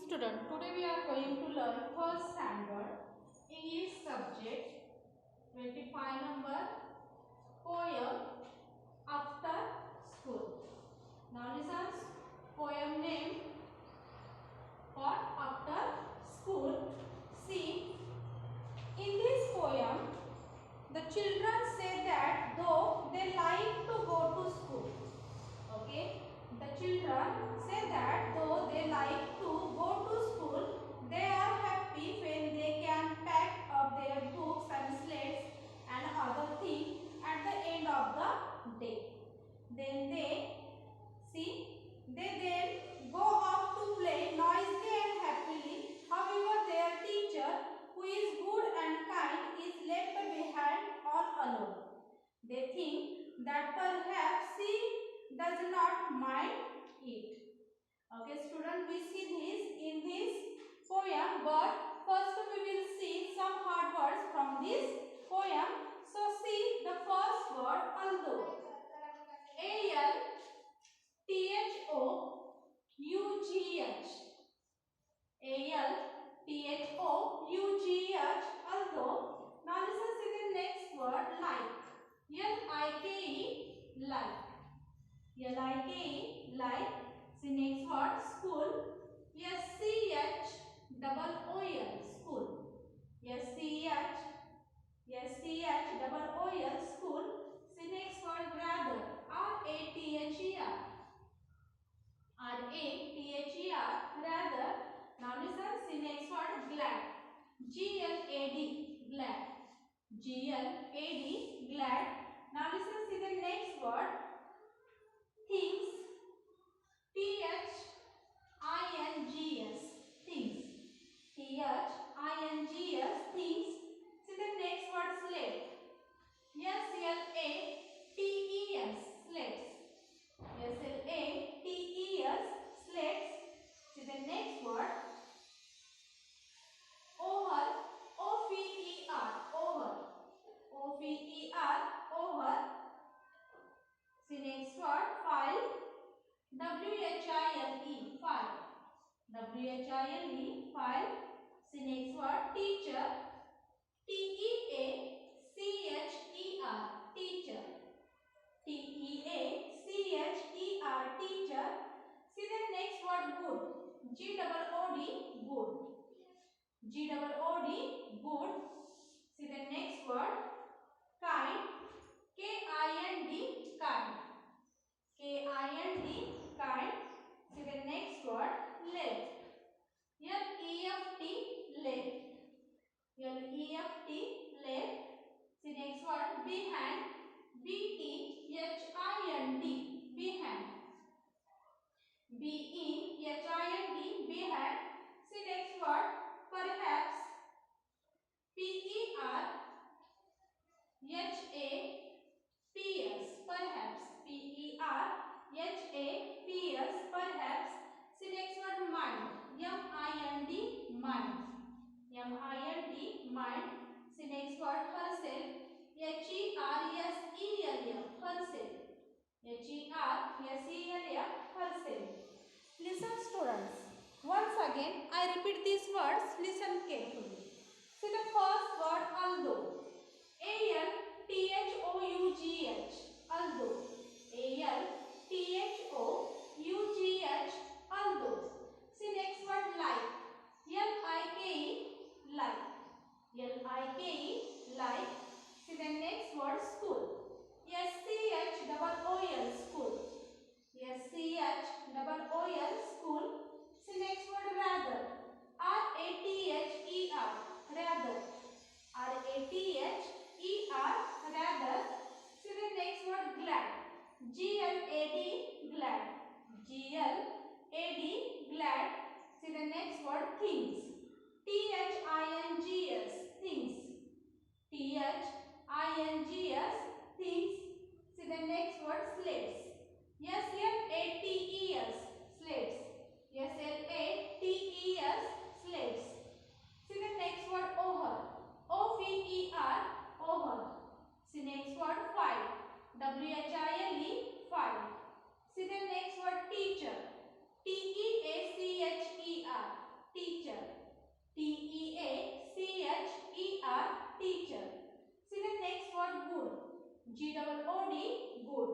Student, today we are going to learn first standard English subject 25 number poem after school. Now listen, poem name What After School. See, in this poem the children say that though they like to go to school, okay, the children say that though they like to go to school, they are happy when they can pack up their books and slates and other things at the end of the day. Then they then go off to play noisily and happily. However, their teacher, who is good and kind, is left behind all alone. They think that perhaps she does not mind it. Okay, student, we see this in this poem, but first we will see some hard words from this poem. So see the first word, although. A-L-T-H-O-U-G-H. A-L-T-H-O-U-G-H, although. Now listen to the next word, like. L-I-K-E, like. L-I-K-E, like. The next word, school. S-C-H-O-O-L, school. S-C-H-O-O-L, school. The next word, rather. R-A-T-H-E-R. R-A-T-H-E-R, rather. Now listen, the next word, glad. G-L-A-D, glad. G-L-A-D, glad. Now listen to the next word, things. T-H-I-N-G-S, things. T-H-I-N-G-S, things. See the next word, slate. S-L-A-T-E-S, slates. S-L-A-T-E-S, slates. See the next word, over. O-V-E-R, over. O-V-E-R, over. See next word, file. W-H-I-L-E, file. W-H-I-L-E, file. See next word, teacher. T-E-A-C-H-E-R, teacher. T-E-A-C-H-E-R, teacher. See the next word, good. G-O-O-D, good. G-O-O-D, good. See the next word, kind. K-I-N-D, kind. K-I-N-D, kind. See the next word, left. L-E-F-T, left. L-E-F-T, left. See next word, behind. B-E-H-I-N-D, behind. B-E-H-I-N-D, behind. See next word, perhaps. P-E-R-H-A-P-S, perhaps. P-E-R-H-A-P-S, perhaps. See next word, mind. M-I-N-D, mind. M-I-N-D, mind. See next word, herself. H-E-R-S-E-L-F, herself. H-E-R-S-E-L-F, herself. Listen, students. Once again, I repeat these words. Listen carefully. See the first word, although. A-L-T-H-O-U-G-H, although. A-L-T-H-O-U-G-H, although. See next word, like. L-I-K-E, like. L-I-K-E, like. See the next word, school. S-C-H-O-O-L, school. S-C-H-O-O-L, school. See next word, rather. R-A-T-H-E-R, rather. R-A-T-H-E-R, rather. See the next word, glad. G-L-A-D, glad. G-L-A-D, G-O-O-D, good.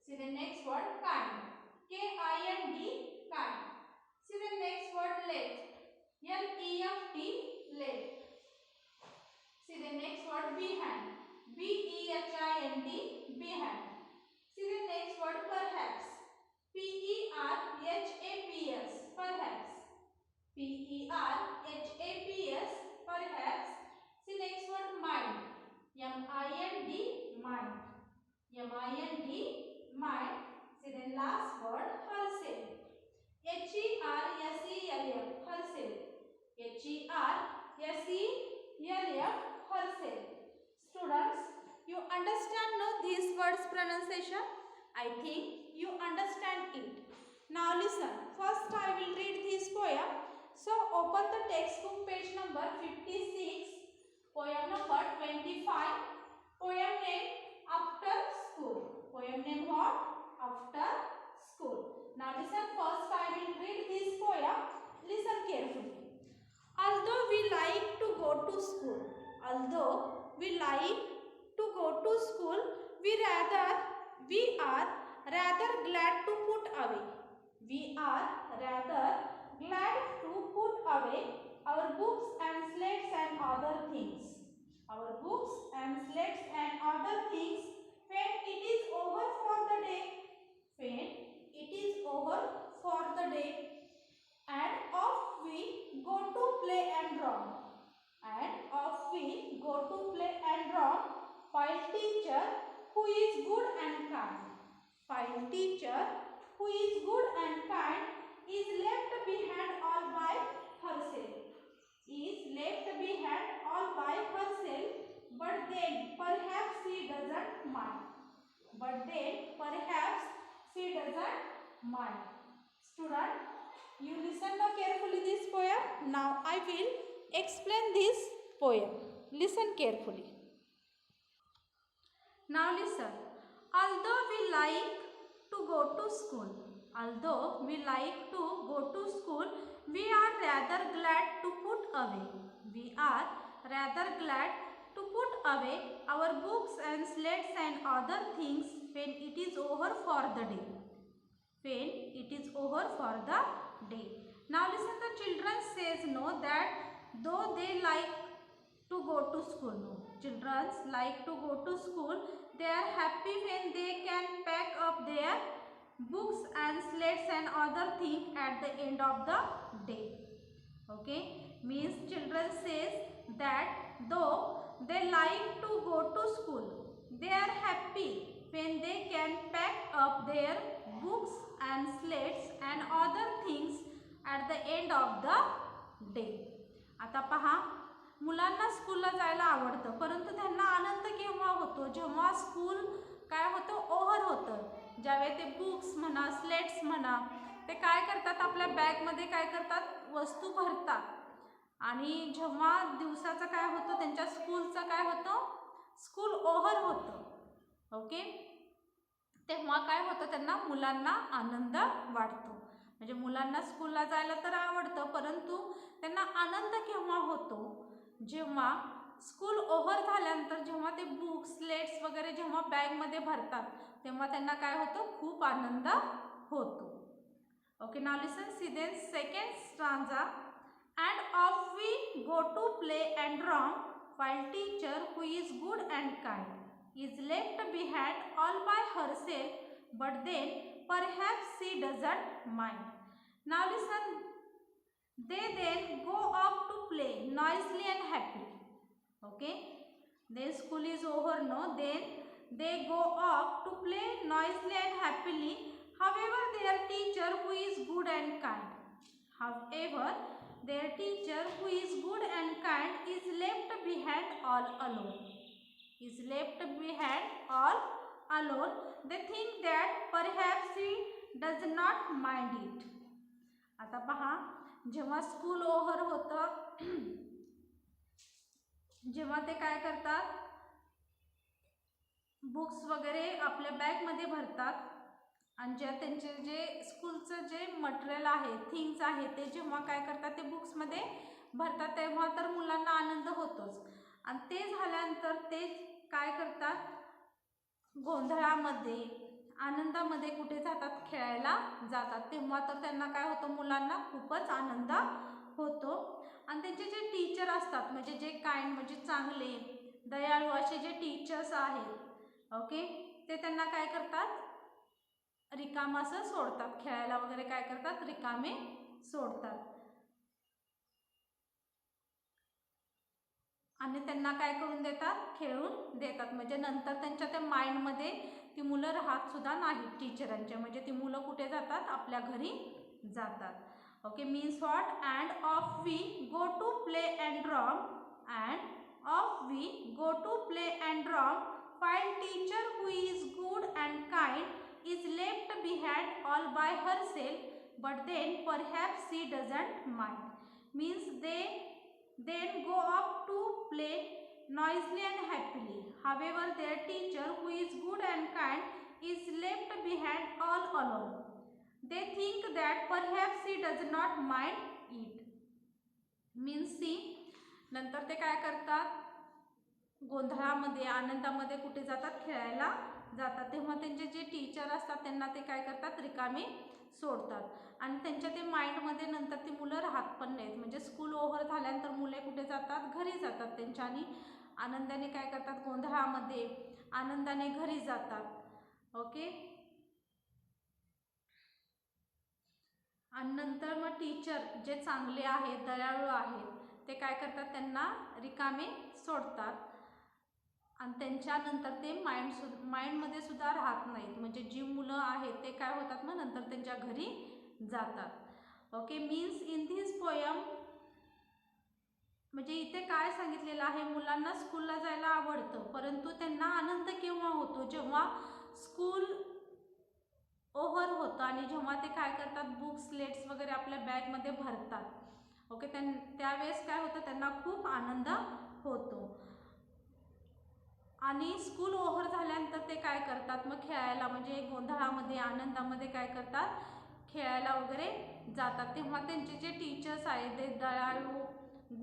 See the next word, kind. K-I-N-D, kind. See the next word, left. L-E-F-T, left. See the next word, behind. B-E-H-I-N-D, behind. See the next word, perhaps. P-E-R-H-A-P-S, perhaps. P-E-R-H-A-P-S, perhaps. See next word, mind. M-I-N-D, mind. M-I-N-D, mind. See the last word, wholesale. H-E-R-S-E-L-F, wholesale. H-E-R-S-E-L-F, wholesale. Students, you understand now these words pronunciation? I think you understand it. Now listen. First I will read this poem. So open the textbook page number 56. Poem number 25. Poem name After School. Poem name what? After School. Now listen. First I will read this poem. Listen carefully. Although we like to go to school, we are rather glad to put away. We are rather glad to put away our books and slates and other things. Our books and slates and other things when it is over for the day. When it is over for the day. And off we go to play and romp. And off we go to play and romp, while teacher who is good and kind, is left behind all by herself. But then perhaps she doesn't mind. Student, you listen now carefully this poem. Now I will explain this poem. Listen carefully. Now listen. Although we like to go to school, we are rather glad to put away our books and slates and other things when it is over for the day. Now listen, the children says no that though they like to go to school. No. Children like to go to school. They are happy when they can pack up their books and slates and other things at the end of the day. Okay. Means children says that though they like to go to school, they are happy when they can pack up their books and slates and other things at the end of the day. आता पहा, मुलांना स्कूलला जायला आवडतं, परंतु त्यांना आनंद केव्हा होतो? जेव्हा स्कूल काय होतं? ओव्हर होतं. ज्यावेळी ते बुक्स म्हणा, स्लेट्स म्हणा, ते काय करतात? आपल्या बॅगमध्ये काय करतात? वस्तू भरतात. आणि जेव्हा दिवसाचं काय होतं? त्यांच्या स्कूलचं काय होतं? स्कूल ओव्हर होतं. ओके, तेव्हा काय होतं? त्यांना मुलांना आनंद वाटतो. म्हणजे मुलांना स्कूलला जायला तर आवडतं, परंतु त्यांना आनंद केव्हा होतो? जेव्हा स्कूल ओव्हर झाल्यानंतर जेव्हा ते बुक्स स्लेट्स वगैरे जेव्हा बॅगमध्ये भरतात, तेव्हा त्यांना काय होतं? खूप आनंद होतो. Okay, now listen, see then second stanza. And off we go to play and romp, while teacher who is good and kind is left behind all by herself, but then perhaps she doesn't mind. Now listen, they then go off to play noisily and happily. Okay, their school is over, no? Then they go off to play noisily and happily. However, their teacher who is good and kind, their teacher who is good and kind is left behind all alone. They think that perhaps he does not mind it. आता पहा, जेव्हा school over होतं, जेव्हा ते काय करतात? Books वगैरे आपल्या बॅगमध्ये भरतात आणि ज्या त्यांचे जे स्कूलचं जे मटेरियल आहे, थिंग्स आहे, ते जेव्हा काय करतात? ते बुक्समध्ये भरतात, तेव्हा तर मुलांना आनंद होतोच. आणि ते झाल्यानंतर ते काय करतात? गोंधळामध्ये आनंदामध्ये कुठे जातात, खेळायला जातात, तेव्हा तर त्यांना काय होतं, मुलांना खूपच आनंद होतो. आणि त्यांचे जे टीचर असतात म्हणजे जे काइंड म्हणजे चांगले दयाळू असे जे टीचर्स आहेत, ओके, ते त्यांना काय करतात, रिकाम असं सोडतात, खेळायला वगैरे काय करतात, रिकामे सोडतात. आणि त्यांना काय करून देतात, खेळून देतात. म्हणजे नंतर त्यांच्या त्या माइंडमध्ये ती मुलं राहत सुद्धा नाही टीचरांच्या, म्हणजे ती मुलं कुठे जातात, आपल्या घरी जातात. Okay, means what, and off we go to play and roam, and off we go to play and roam, while teacher who is good and kind is left behind all by herself, but then perhaps she doesn't mind. Means they then go off to play noisily and happily. However, their teacher who is good and kind is left behind all alone. They think that perhaps she does not mind it. Means see, नंतर ते काय करतात, गोंधळामध्ये आनंदामध्ये कुठे जातात, खेळायला जातात, तेव्हा त्यांचे जे टीचर असतात त्यांना ते काय करतात, रिकामे सोडतात. आणि त्यांच्या ते माइंडमध्ये नंतर ती मुलं राहत पण नाहीत. म्हणजे स्कूल ओव्हर झाल्यानंतर मुले कुठे जातात, घरी जातात त्यांच्या, आणि आनंदाने काय करतात, गोंधळामध्ये आनंदाने घरी जातात. ओके, आणि नंतर मग टीचर जे चांगले आहेत, दयाळू आहेत, ते काय करतात, त्यांना रिकामे सोडतात. आणि त्यांच्यानंतर ते माइंडमध्ये सुद्धा राहत नाहीत. म्हणजे जी मुलं आहेत ते काय होतात, मग नंतर त्यांच्या घरी जातात. Okay, means in this poem, म्हणजे इथे काय सांगितलेलं आहे, मुलांना स्कूलला जायला आवडतं, परंतु त्यांना आनंद केव्हा होतो, जेव्हा स्कूल ओव्हर होतं आणि जेव्हा ते काय करतात, बुक्स स्लेट्स वगैरे आपल्या बॅगमध्ये भरतात. ओके, त्यावेळेस काय होतं, त्यांना खूप आनंद होतो. आणि स्कूल ओव्हर झाल्यानंतर ते काय करतात, मग खेळायला म्हणजे गोंधळामध्ये आनंदामध्ये काय करतात, खेळायला वगैरे जातात. तेव्हा त्यांचे जे टीचर्स आहेत, ते दयाळू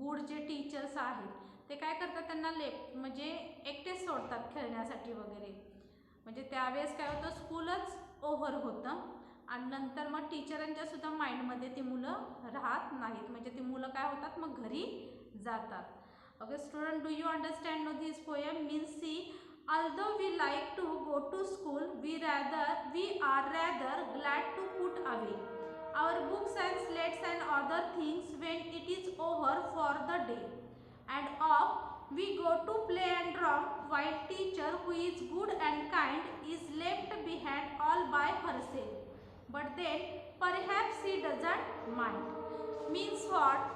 गुड जे टीचर्स आहेत, ते काय करतात, त्यांना म्हणजे एकटेच सोडतात खेळण्यासाठी वगैरे. म्हणजे त्यावेळेस काय होतं, स्कूलच ओव्हर होतं आणि नंतर मग टीचरांच्या सुद्धा माइंडमध्ये ती मुलं राहत नाहीत. म्हणजे ती मुलं काय होतात, मग घरी जातात. Okay, student, do you understand now this poem? Means see, although we like to go to school, we are rather glad to put away our books and slates and other things when it is over for the day, and off we go to play and romp, while teacher who is good and kind is left behind all by herself, but then perhaps she doesn't mind. Means what,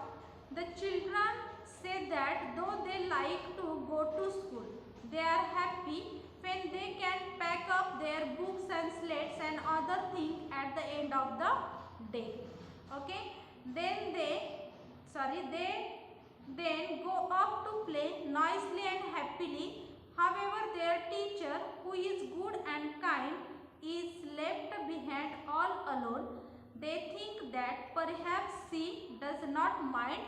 the children say that though they like to go to school, they are happy when they can pack up their books and slates and other things at the end of the day. Okay, they then go off to play noisily and happily. However, their teacher who is good and kind is left behind all alone. They think that perhaps she does not mind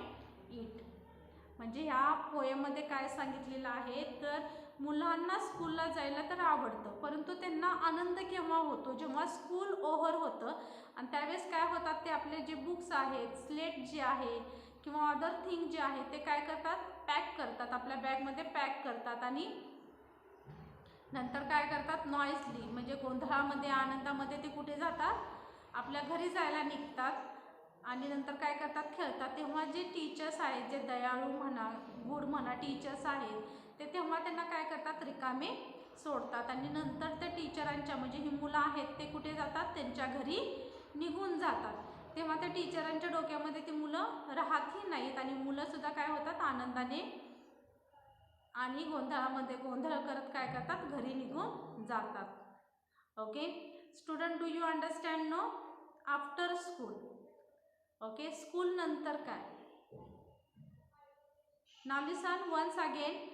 it. म्हणजे ह्या पोयममध्ये काय सांगितलेलं आहे, तर मुलांना स्कूलला जायला तर आवडतं, परंतु त्यांना आनंद केव्हा होतो, जेव्हा स्कूल ओव्हर होतं. आणि त्यावेळेस काय होतात, ते आपले जे बुक्स आहेत, स्लेट जे आहे किंवा अदर थिंग जे आहे ते काय करतात, पॅक करतात, आपल्या बॅगमध्ये पॅक करतात. आणि नंतर काय करतात, नॉइसली म्हणजे गोंधळामध्ये आनंदामध्ये ते कुठे जातात, आपल्या घरी जायला निघतात. आणि नंतर काय करतात, खेळतात. तेव्हा जे टीचर्स आहेत, जे दयाळू म्हणा, गुड म्हणा टीचर्स आहेत, ते तेव्हा त्यांना काय करतात, रिकामे सोडतात. आणि नंतर त्या टीचरांच्या म्हणजे ही मुलं आहेत ते कुठे जातात, त्यांच्या घरी निघून जातात. तेव्हा त्या टीचरांच्या डोक्यामध्ये ती मुलं राहतही नाहीत आणि मुलंसुद्धा काय होतात, आनंदाने आणि गोंधळामध्ये गोंधळ करत काय करतात, घरी निघून जातात. Okay student, do you understand no? After school, okay, school नंतर काय. Now listen once again,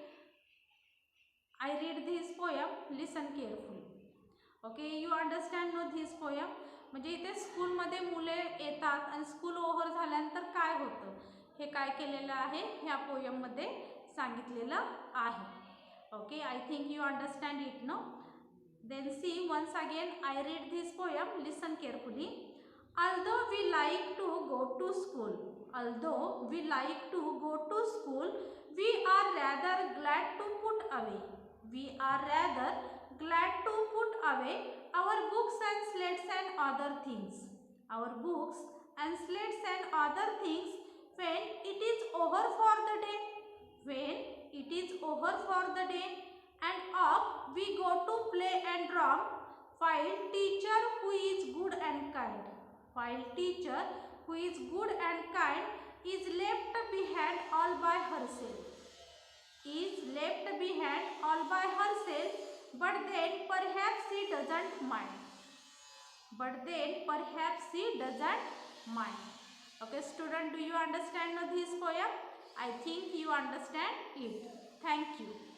I read this poem, listen carefully. Okay, you understand no this poem. म्हणजे इथे स्कूलमध्ये मुले येतात आणि स्कूल ओव्हर झाल्यानंतर काय होतं हे काय केलेलं आहे, ह्या पोयममध्ये सांगितलेलं आहे. Okay, I think you understand it no. Then see, once again I read this poem, listen carefully. Although we like to go to school, although we like to go to school, we are rather glad to put away. We are rather glad to put away our books and slates and other things. Our books and slates and other things when it is over for the day. When it is over for the day, and up we go to play and romp, while teacher who is good and kind, while teacher who is good and kind is left behind all by herself, is left behind all by herself, but then perhaps she doesn't mind, but then perhaps she doesn't mind. Okay student, do you understand this poem? I think you understand it. Thank you.